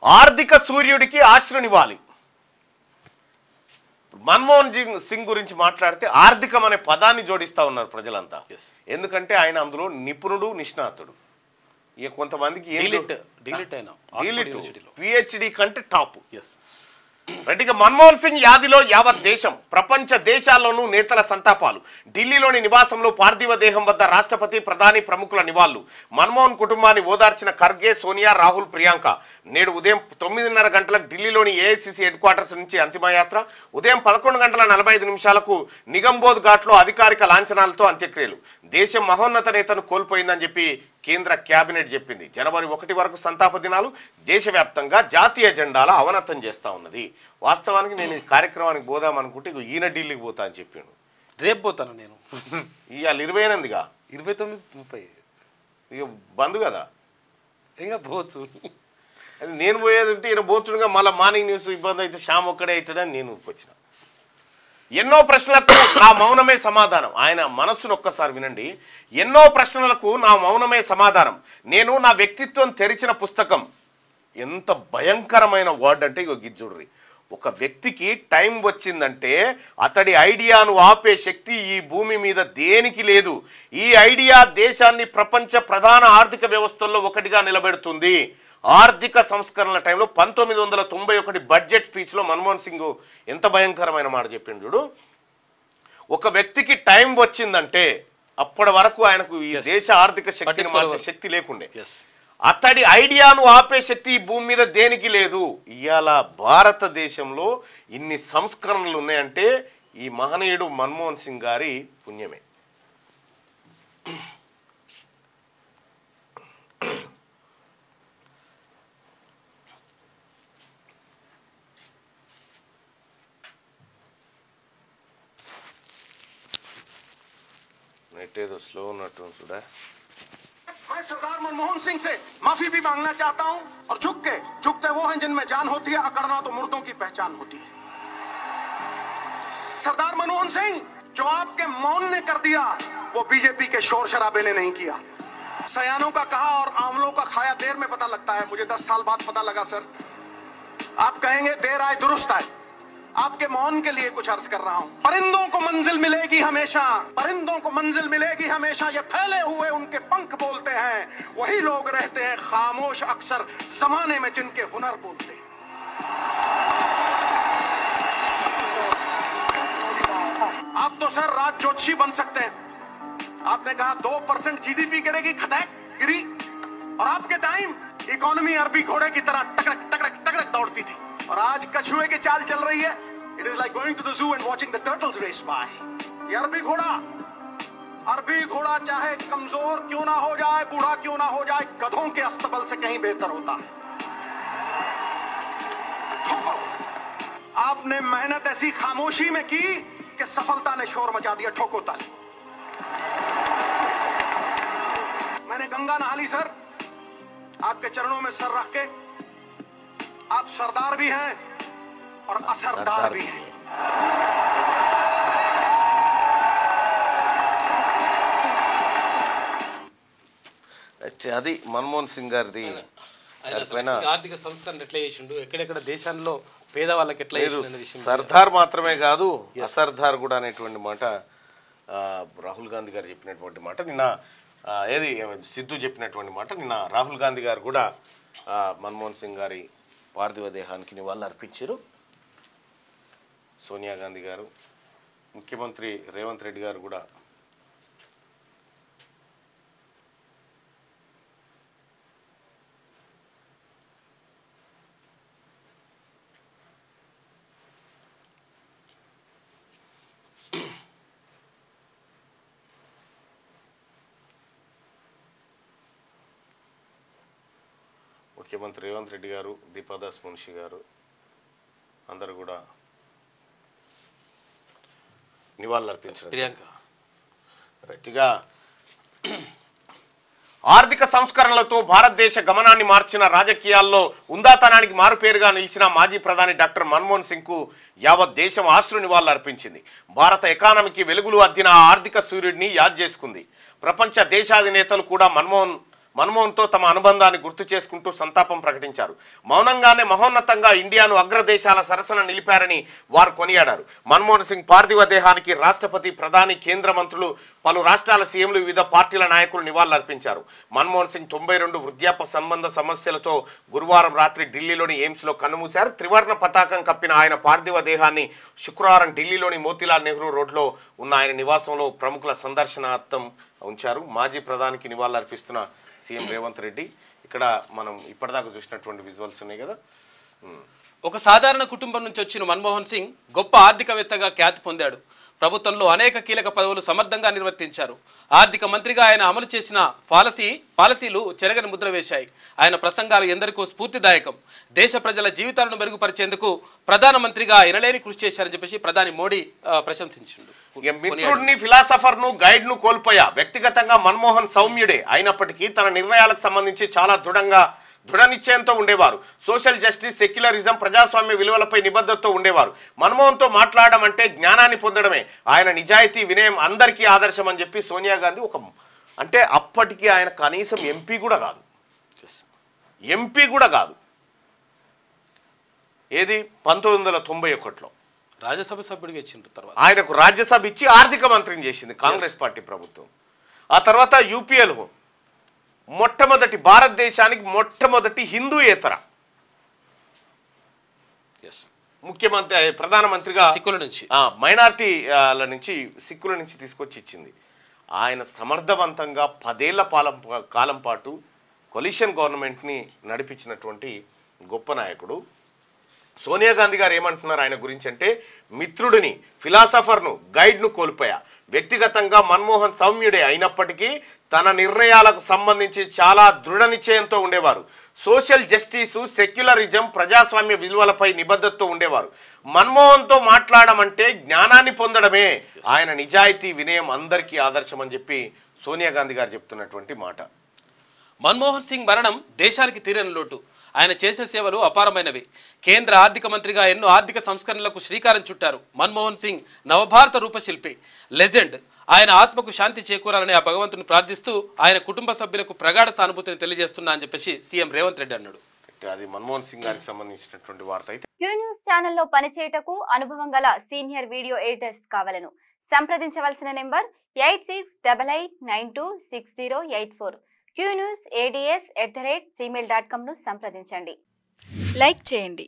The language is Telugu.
ఆర్థిక సూర్యుడికి ఆశ్రనివ్వాలి. మన్మోహన్ సింగ్ గురించి మాట్లాడితే ఆర్థికం అనే పదాన్ని జోడిస్తా ఉన్నారు ప్రజలంతా. ఎందుకంటే ఆయన అందులో నిపుణుడు, నిష్ణాతుడు. ఇక కొంతమందికి పిహెచ్డి కంటే టాప్. రెడ్డిగా మన్మోహన్ సింగ్ యాదిలో యావత్ దేశం, ప్రపంచ దేశాల్లోనూ నేతల సంతాపాలు. ఢిల్లీలోని నివాసంలో పార్థివ దేహం వద్ద రాష్ట్రపతి, ప్రధాని, ప్రముఖుల నివాళులు. మన్మోహన్ కుటుంబాన్ని ఓదార్చిన ఖర్గే, సోనియా, రాహుల్, ప్రియాంక. నేడు ఉదయం 9:30 గంటలకు ఢిల్లీలోని ఏఐసిసి హెడ్ క్వార్టర్స్ నుంచి అంతిమయాత్ర. ఉదయం 11:45 నిగంబోధ్ ఘాట్లో అధికారిక లాంఛనాలతో అంత్యక్రియలు. దేశం మహోన్నత నేతను కోల్పోయిందని చెప్పి కేంద్ర కేబినెట్ చెప్పింది. జనవరి 1 వరకు సంతాప దినాలు. దేశవ్యాప్తంగా జాతీయ జెండాల అవనతం చేస్తా ఉన్నది. వాస్తవానికి నేను ఈ కార్యక్రమానికి పోదామనుకుంటే ఈయన ఢిల్లీకి పోతా అని చెప్పాను. రేపు పోతాను నేను. ఇవాళ 28గా 29, 30 ఇక బంద్ కదా, ఇంకా పోవచ్చు. నేను పోయేది ఉంటే ఈయన పోతుండగా మళ్ళీ మార్నింగ్ న్యూస్ ఇబ్బంది అయితే శ్యామ్ ఒక్కడే అవుతాడని నేను వచ్చిన. ఎన్నో ప్రశ్నలకు నా మౌనమే సమాధానం. ఆయన మనస్సును ఒక్కసారి వినండి. ఎన్నో ప్రశ్నలకు నా మౌనమే సమాధానం. నేను నా వ్యక్తిత్వం తెరిచిన పుస్తకం. ఎంత భయంకరమైన వర్డ్ అంటే ఇగో గిజ్జుడ్రి. ఒక వ్యక్తికి టైం వచ్చిందంటే అతడి ఐడియాను ఆపే శక్తి ఈ భూమి మీద దేనికి లేదు. ఈ ఐడియా దేశాన్ని ప్రపంచ ప్రధాన ఆర్థిక వ్యవస్థల్లో ఒకటిగా నిలబెడుతుంది. ఆర్థిక సంస్కరణల టైంలో 1991 బడ్జెట్ స్పీచ్లో మన్మోహన్ సింగ్ ఎంత భయంకరమైన మాట చెప్పిండు చూడు. ఒక వ్యక్తికి టైం వచ్చిందంటే అప్పటి వరకు ఆయనకు ఈ దేశ ఆర్థిక శక్తిని మార్చే శక్తి లేకుండే. అతడి ఐడియాను ఆపే శక్తి ఈ భూమి మీద దేనికి లేదు. ఇవాళ భారతదేశంలో ఇన్ని సంస్కరణలు ఉన్నాయంటే ఈ మహనీయుడు మన్మోహన్ సింగ్ గారి పుణ్యమే. स्लो मैं सरदार मनमोहन सिंह से माफी भी मांगना चाहता हूं और झुकते वो हैं जिनमें जान होती है, अकड़ना तो मुर्दों की पहचान होती है। सरदार मनमोहन सिंह, जो आपके मौन ने कर दिया वो बीजेपी के शोर शराबे ने नहीं किया। सयानों का कहा और आंवलों का खाया देर में पता लगता है। मुझे 10 साल बाद पता लगा सर। आप कहेंगे देर आए दुरुस्त आए। आपके मौन के लिए कुछ अर्ज कर रहा हूं। परिंदों को मंजिल मिलेगी हमेशा, परिंदों को मंजिल मिलेगी हमेशा। ये फैले हुए उनके पंख बोलते हैं, वही लोग रहते हैं खामोश अक्सर जमाने में जिनके हुनर बोलते हैं। आप तो सर राज ज्योतिषी बन सकते हैं। आपने कहा 2% जीडीपी गिरेगी, खटैक गिरी। और आपके टाइम इकोनॉमी अरबी घोड़े की तरह टकड़क टकड़क टकड़क दौड़ती थी, और आज कछुए की चाल चल रही है। It is like going to the zoo and watching the turtles race by. ये अरबी घोड़ा चाहे कमजोर क्यों ना हो जाए, बूढ़ा क्यों ना हो जाए, गधों के अस्तबल से कहीं बेहतर होता है। आपने मेहनत ऐसी खामोशी में की कि सफलता ने शोर मचा दिया। ठोको ताली। मैंने गंगा नहा ली सर, आपके चरणों में सर रख के। आप सरदार भी हैं और असरदार भी हैं। అది మన్మోహన్ సింగ్ గారిది. ఆర్థిక సంస్కరణ ఎట్లా చేసిండు, ఎక్కడెక్కడ దేశాల్లో పేదవాళ్ళకి ఎట్లా సర్దార్ మాత్రమే కాదు అసర్దార్ కూడా అనేటువంటి మాట రాహుల్ గాంధీ గారు చెప్పినటువంటి మాట. నిన్న ఏది సిద్ధు చెప్పినటువంటి మాట. నిన్న రాహుల్ గాంధీ గారు కూడా మన్మోహన్ సింగ్ గారి పార్థివ దేహానికి నివాళులు అర్పించారు. సోనియా గాంధీ గారు, ముఖ్యమంత్రి రేవంత్ రెడ్డి గారు కూడా ముఖ్యమంత్రి రేవంత్ రెడ్డి గారు, దీపాదాస్ మున్షి గారు అందరూ కూడా నివాళులర్పించారు. రైట్గా ఆర్థిక సంస్కరణలతో భారతదేశ గమనాన్ని మార్చిన, రాజకీయాల్లో ఉందాతనానికి మారుపేరుగా నిలిచిన మాజీ ప్రధాని డాక్టర్ మన్మోహన్ సింగ్కు యావత్ దేశం ఆశ్రు నివాళులర్పించింది. భారత ఎకానమీకి వెలుగులు అద్దిన ఆర్థిక సూర్యుడిని యాద్ చేసుకుంది. ప్రపంచ దేశాధినేతలు కూడా మన్మోహన్తో తమ అనుబంధాన్ని గుర్తు చేసుకుంటూ సంతాపం ప్రకటించారు. మౌనంగానే మహోన్నతంగా ఇండియాను అగ్రదేశాల సరసన నిలిపారని వారు కొనియాడారు. మన్మోహన్ సింగ్ పార్థివ దేహానికి రాష్ట్రపతి, ప్రధాని, కేంద్ర మంత్రులు, పలు రాష్ట్రాల సీఎంలు, వివిధ పార్టీల నాయకులు నివాళులర్పించారు. మన్మోహన్ సింగ్ 92 వృద్ధాప్య సంబంధ సమస్యలతో గురువారం రాత్రి ఢిల్లీలోని ఎయిమ్స్లో కన్నుమూశారు. త్రివర్ణ పతాకం కప్పిన ఆయన పార్థివ దేహాన్ని శుక్రవారం ఢిల్లీలోని మోతీలాల్ నెహ్రూ రోడ్లో ఉన్న ఆయన నివాసంలో ప్రముఖుల సందర్శనార్థం ఉంచారు. మాజీ ప్రధానికి నివాళులర్పిస్తున్న సీఎం రేవంత్ రెడ్డి. ఇక్కడ మనం ఇప్పటిదాకా చూసినటువంటి విజువల్స్ ఉన్నాయి కదా. ఒక సాధారణ కుటుంబం నుంచి వచ్చిన మన్మోహన్ సింగ్ గొప్ప ఆర్థికవేత్తగా ఖ్యాతి పొందాడు. ప్రభుత్వంలో అనేక కీలక పదవులు సమర్థంగా నిర్వర్తించారు. ఆర్థిక మంత్రిగా ఆయన అమలు చేసిన పాలసీలు చెరగని ముద్ర వేశాయి. ఆయన ప్రసంగాలు ఎందరికో స్ఫూర్తిదాయకం. దేశ ప్రజల జీవితాలను మెరుగుపరిచేందుకు ప్రధానమంత్రిగా ఎనలేని కృషి చేశారని చెప్పేసి ప్రధాని మోడీ ప్రశంసించారు. మిత్రుడిని, ఫిలాసఫర్ను, గైడ్ను కోల్పోయా. వ్యక్తిగతంగా మన్మోహన్ సౌమ్యుడే అయినప్పటికీ తన నిర్ణయాలకు సంబంధించి చాలా దృఢ నిశ్చయంతో ఉండేవారు. సోషల్ జస్టిస్, సెక్యులరిజం, ప్రజాస్వామ్య విలువలపై నిబద్ధతతో ఉండేవారు. మన్మోహన్తో మాట్లాడడం అంటే జ్ఞానాన్ని పొందడమే. ఆయన నిజాయితీ, వినయం అందరికీ ఆదర్శం అని చెప్పి సోనియా గాంధీ అంటే అప్పటికి ఆయన కనీసం ఎంపీ కూడా కాదు. ఏది 1991లో రాజ్యసభ సభ్యుడిగా ఇచ్చిన తర్వాత ఆయనకు రాజ్యసభ ఇచ్చి ఆర్థిక మంత్రిని చేసింది కాంగ్రెస్ పార్టీ ప్రభుత్వం. ఆ తర్వాత యూపీఏలో భారతదేశానికి మొట్టమొదటి హిందూయేతర ముఖ్యమంత్రి, ప్రధానమంత్రిగా సిక్కుల నుంచి, మైనారిటీల నుంచి, సిక్కుల నుంచి తీసుకొచ్చి ఇచ్చింది. ఆయన సమర్థవంతంగా 10 ఏళ్ల కాలం పాటు కొలిషన్ గవర్నమెంట్ని నడిపించినటువంటి గొప్ప నాయకుడు. సోనియా గాంధీ గారు ఏమంటున్నారు ఆయన గురించి అంటే, మిత్రుడిని, ఫిలాసఫర్ను, గైడ్ను కోల్పోయా. వ్యక్తిగతంగా మన్మోహన్ సౌమ్యుడే అయినప్పటికీ తన నిర్ణయాలకు సంబంధించి చాలా దృఢ నిశ్చయంతో ఉండేవారు. సోషల్ జస్టిస్, సెక్యులరిజం, ప్రజాస్వామ్య విలువలపై నిబద్ధతతో ఉండేవారు. మన్మోహన్తో మాట్లాడమంటే జ్ఞానాన్ని పొందడమే. ఆయన నిజాయితీ, వినయం అందరికీ ఆదర్శం అని చెప్పి సోనియా గాంధీ గారు చెప్తున్నటువంటి మాట. మన్మోహన్ సింగ్ మరణం దేశానికి తీరని లోటు. ఆయన చేసిన సేవలు అపారమైనవి. కేంద్ర ఆర్థిక మంత్రిగా ఎన్నో ఆర్థిక సంస్కరణలకు శ్రీకారం చుట్టారు. మన్మోహన్ సింగ్ నవభారత రూపశిల్పి, లెజెండ్. ఆయన ఆత్మకు శాంతి చేకూరాలని ఆ భగవంతుని ప్రార్థిస్తూ ఆయన కుటుంబ సభ్యులకు ప్రగాఢ సానుభూతిని తెలియజేస్తున్నా అని చెప్పేసి సీఎం రేవంత్ రెడ్డి అన్నాడు. అది మన్మోహన్ సింగ్ గారికి సంబంధించినటువంటి వార్త. అయితే క్యూ న్యూస్ ఛానల్లో పనిచేయటకు అనుభవం గల సీనియర్ వీడియో ఎడిటర్స్ కావాలను సంప్రదించవలసిన నెంబర్ 8688926084. qnewsads@gmail.com ను సంప్రదించండి. లైక్ చేయండి.